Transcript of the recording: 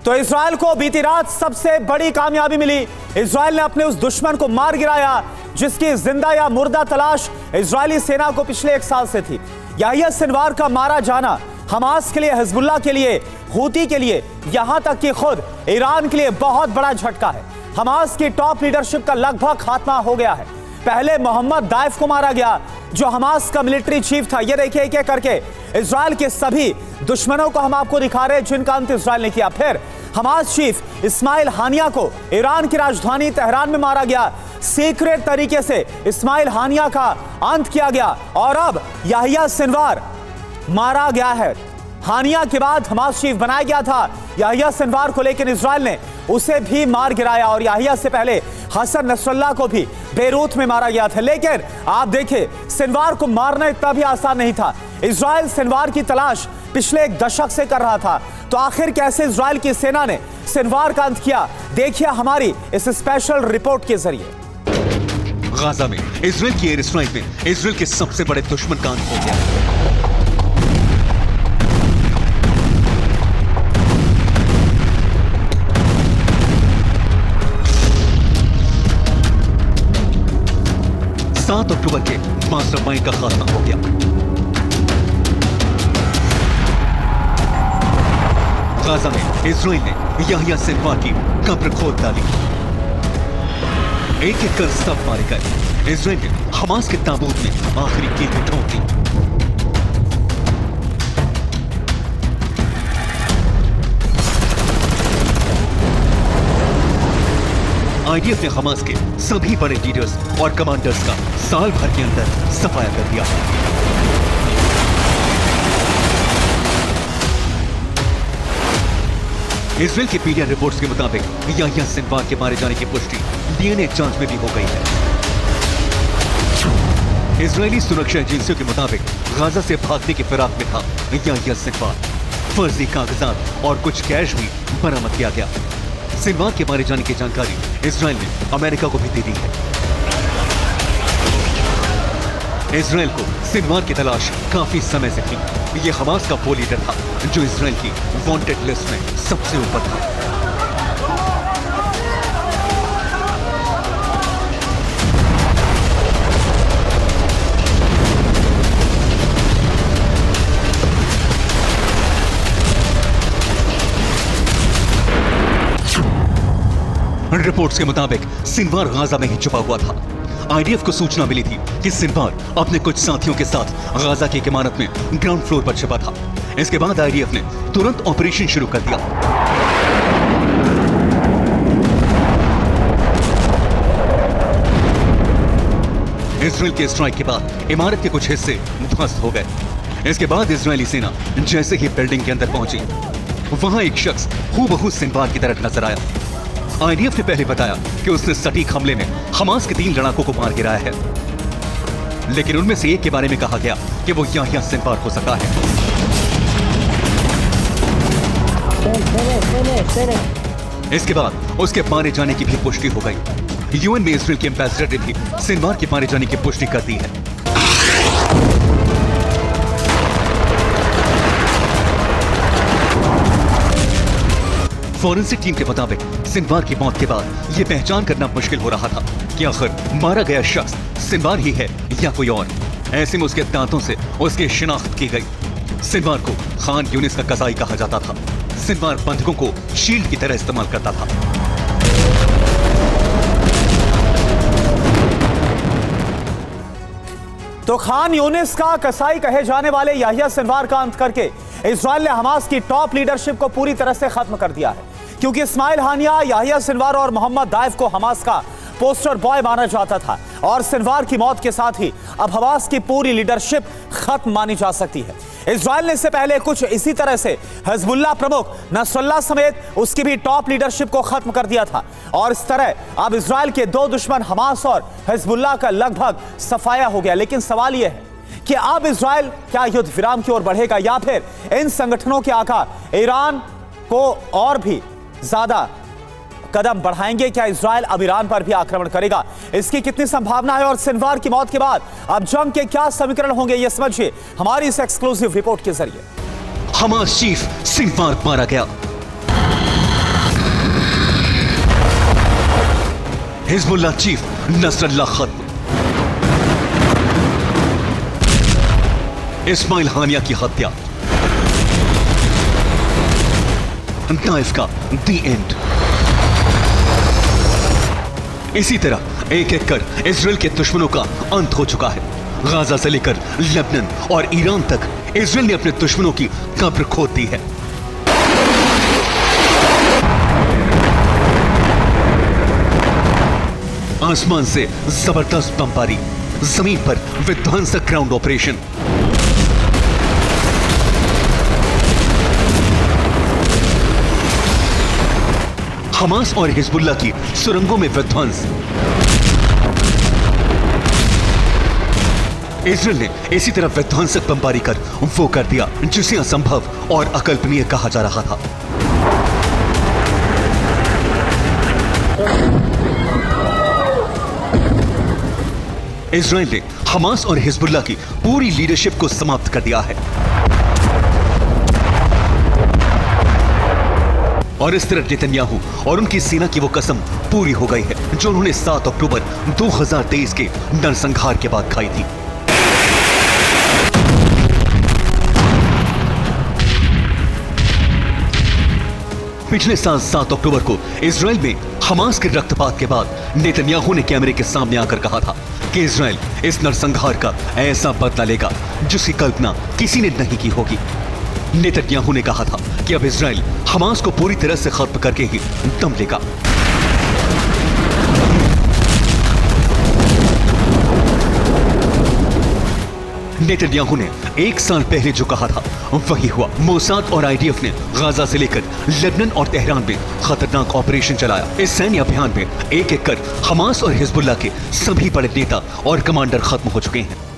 तो इजराइल को बीती रात सबसे बड़ी कामयाबी मिली। इजराइल ने अपने उस दुश्मन को मार गिराया जिसकी जिंदा या मुर्दा तलाश इजरायली सेना को पिछले 1 साल से थी। याहिया सिनवार का मारा जाना हमास के लिए, हिजबुल्लाह के लिए, हूती के लिए, यहां तक कि खुद ईरान के लिए बहुत बड़ा झटका है। हमास की टॉप लीडरशिप का लगभग खात्मा हो गया है। पहले मोहम्मद दाइफ को मारा गया जो हमास का मिलिट्री चीफ था। ये देखिए एक एक करके इजराइल के सभी दुश्मनों को हम आपको दिखा रहे हैं जिनका अंत इजराइल ने किया। फिर हमास चीफ इस्माइल हानिया को ईरान की राजधानी तेहरान में मारा गया। सीक्रेट तरीके से इस्माइल हानिया का अंत किया गया और अब याहिया सिनवार मारा गया है। हानिया के बाद हमास चीफ बनाया गया था याहिया सिनवार को, लेकिन इजराइल ने उसे भी मार गिराया और याहिया से पहले हसन नसरुल्लाह को भी बेरूत में मारा गया था। लेकिन आप देखिए सिनवार को मारना इतना भी आसान नहीं था। इजराइल सिनवार की तलाश पिछले 1 दशक से कर रहा था, तो आखिर कैसे इजराइल की सेना ने सिनवार का अंत किया, देखिए हमारी इस स्पेशल रिपोर्ट के जरिए। गाजा में इजराइल की एयर स्ट्राइक में इजराइल के सबसे बड़े दुश्मन का अंत हो गया। सात अक्टूबर के मास्टरमाइंड का खात्मा हो गया। गाजा में इजराइल ने याहिया सिनवार की कब्र खोद डाली। एक एक कर सब मारे गए। इजराइल ने हमास के ताबूत में आखिरी कील ठोक दी। आईडीएफ ने हमास के सभी बड़े लीडर्स और कमांडर्स का साल भर के अंदर सफाया कर दिया। इजराइल की मीडिया रिपोर्ट्स के मुताबिक याहिया सिनवार के मारे जाने की पुष्टि डीएनए जांच में भी हो गई है। इजरायली सुरक्षा एजेंसियों के मुताबिक गाजा से भागने की फिराक में था याहिया सिनवार। फर्जी कागजात और कुछ कैश भी बरामद किया गया। सिनवार के मारे जाने की जानकारी इजराइल ने अमेरिका को भी दे दी है। इजराइल को सिनवार की तलाश काफी समय से थी। यह हमास का वो लीडर था जो इजराइल की वांटेड लिस्ट में सबसे ऊपर था। रिपोर्ट्स के मुताबिक सिनवार गाजा में ही छुपा हुआ था। आईडीएफ को सूचना मिली थी कि सिनवार अपने कुछ साथियों के साथ गाजा की एक इमारत में ग्राउंड फ्लोर पर छिपा था। इसके बाद आईडीएफ ने तुरंत ऑपरेशन शुरू कर दिया। इजराइल के स्ट्राइक के बाद इमारत के कुछ हिस्से ध्वस्त हो गए। इसके बाद इजरायली सेना जैसे ही बिल्डिंग के अंदर पहुंची, वहां एक शख्स हूबहू सिनवार की तरह नजर आया। आईडीएफ ने पहले बताया कि उसने सटीक हमले में हमास के 3 लड़ाकों को मार गिराया है, लेकिन उनमें से एक के बारे में कहा गया कि वो याहिया सिनवार हो सकता है। इसके बाद उसके मारे जाने की भी पुष्टि हो गई। यूएन में इजराइल के एम्बेसडर ने भी सिनवार के मारे जाने की पुष्टि कर दी है। फॉरेंसिक टीम के मुताबिक सिनवार की मौत के बाद यह पहचान करना मुश्किल हो रहा था कि आखिर मारा गया शख्स सिनवार ही है या कोई और। ऐसे में उसके दांतों से उसकी शिनाख्त की गई। सिनवार को खान यूनिस का कसाई कहा जाता था। सिनवार बंधकों को शील्ड की तरह इस्तेमाल करता था। तो खान यूनिस का कसाई कहे जाने वाले याहिया सिनवार का अंत करके इजराइल ने हमास की टॉप लीडरशिप को पूरी तरह से खत्म कर दिया है, क्योंकि इस्माइल हानिया, याहिया सिनवार और मोहम्मद दाइफ को हमास का पोस्टर बॉय माना जाता था और सिनवार की मौत के साथ ही अब हमास की पूरी लीडरशिप खत्म मानी जा सकती है। इजराइल ने इससे पहले कुछ इसी तरह से हिजबुल्लाह प्रमुख नसरुल्लाह समेत उसकी भी टॉप लीडरशिप को खत्म कर दिया था और इस तरह अब इजराइल के 2 दुश्मन हमास और हिजबुल्लाह का लगभग सफाया हो गया। लेकिन सवाल यह है कि अब इजराइल क्या युद्ध विराम की ओर बढ़ेगा या फिर इन संगठनों के आका ईरान को और भी ज्यादा कदम बढ़ाएंगे? क्या इजराइल अब ईरान पर भी आक्रमण करेगा? इसकी कितनी संभावना है और सिनवार की मौत के बाद अब जंग के क्या समीकरण होंगे, ये समझिए हमारी इस एक्सक्लूसिव रिपोर्ट के जरिए। हमास चीफ सिनवार मारा गया। हिजबुल्लाह चीफ नसरल्लाह खत्म, इस्माइल हानिया की हत्या, ताइफ का दी एंड। इसी तरह एक एक कर इजराइल के दुश्मनों का अंत हो चुका है। गाजा से लेकर लेबनान और ईरान तक इजराइल ने अपने दुश्मनों की कब्र खोद दी है। आसमान से जबरदस्त बमबारी, जमीन पर विध्वंसक ग्राउंड ऑपरेशन। हमास और हिजबुल्लाह की सुरंगों में विध्वंस। इजराइल ने इसी तरह विध्वंसक बमबारी कर वो कर दिया जिसे असंभव और अकल्पनीय कहा जा रहा था। इजराइल ने हमास और हिजबुल्लाह की पूरी लीडरशिप को समाप्त कर दिया है और इस तरह नेतन्याहू और उनकी सेना की वो कसम पूरी हो गई है जो उन्होंने 7 अक्टूबर 2023 के नरसंहार के बाद खाई थी। पिछले साल 7 अक्टूबर को इजराइल में हमास के रक्तपात के बाद नेतन्याहू ने कैमरे के सामने आकर कहा था कि इजराइल इस नरसंहार का ऐसा बदला लेगा जिसकी कल्पना किसी ने नहीं की होगी। नेतन्याहू ने कहा था कि अब इजराइल हमास को पूरी तरह से खत्म करके ही दम लेगा। नेतन्याहू ने 1 साल पहले जो कहा था वही हुआ। मोसाद और आईडीएफ ने गाजा से लेकर लेबनान और तेहरान में खतरनाक ऑपरेशन चलाया। इस सैन्य अभियान में एक एक कर हमास और हिजबुल्लाह के सभी बड़े नेता और कमांडर खत्म हो चुके हैं।